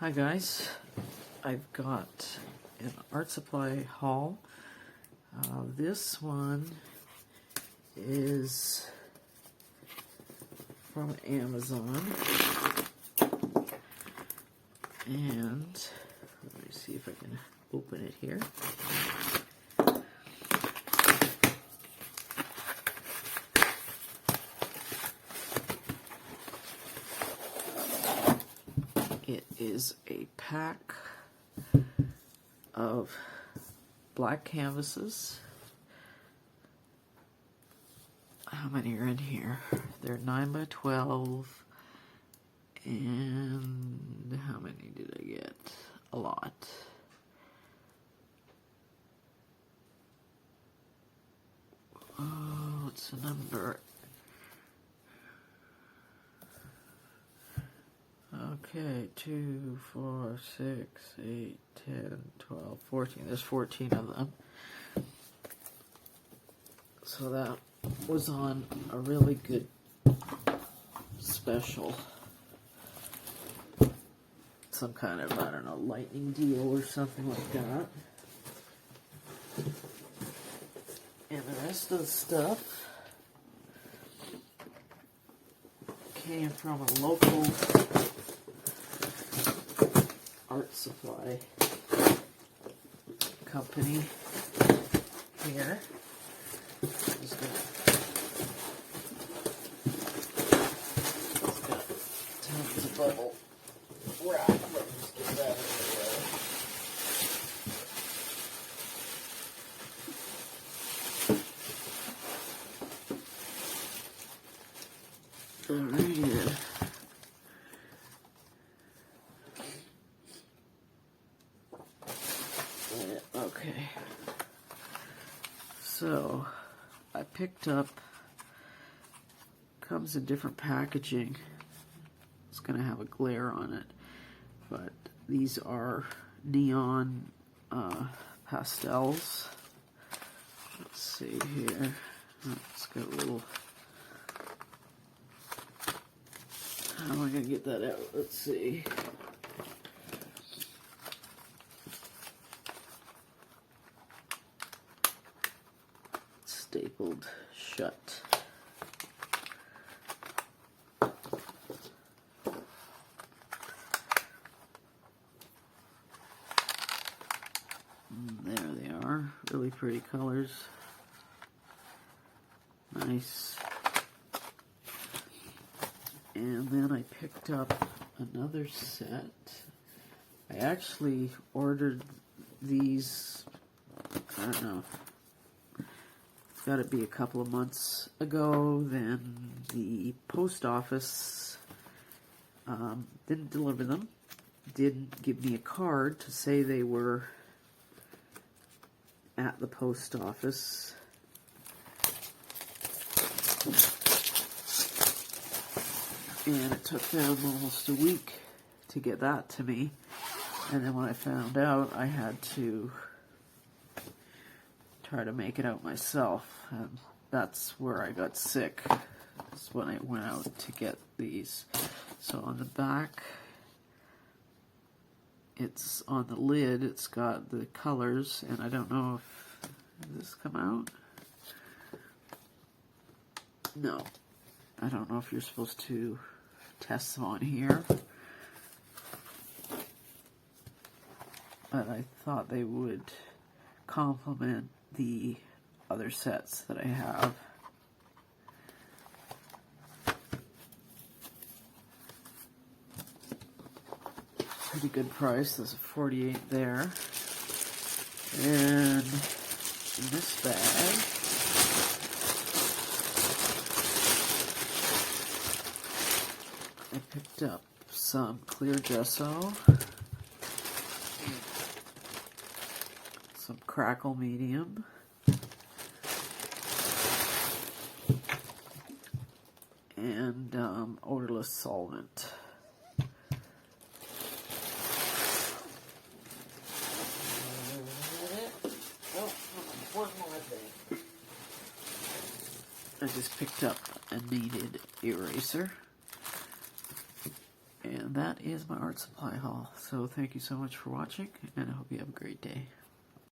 Hi guys, I've got an art supply haul. This one is from Amazon, and let me see if I can open it here. It is a pack of black canvases. How many are in here? They're 9 by 12, and how many did I get? A lot. Oh, what's the number? Okay, 2, 4, 6, 8, 10, 12, 14. There's 14 of them. So that was on a really good special. Some kind of, I don't know, lightning deal or something like that. And the rest of the stuff came from a local art supply company here. It's got tons of bubble wrap. Let's get that in the way. Alrighty then. Okay, so I picked up, comes in different packaging. It's going to have a glare on it, but these are neon pastels. Let's see here. It's got a little, how am I going to get that out? Let's see. Stapled shut. There they are. Really pretty colors. Nice. And then I picked up another set. I actually ordered these, I don't know, got to be a couple of months ago. Then the post office didn't deliver them, didn't give me a card to say they were at the post office. And it took them almost a week to get that to me. And then when I found out, I had to try to make it out myself, and that's where I got sick. That's when I went out to get these. So on the back, it's on the lid, it's got the colors, and I don't know if, did this come out? No. I don't know if you're supposed to test them on here, but I thought they would complement the other sets that I have. Pretty good price. There's a 48 there. And in this bag, I picked up some clear gesso, some crackle medium, and odorless solvent. One more thing. I just picked up a kneaded eraser. And that is my art supply haul. So thank you so much for watching, and I hope you have a great day.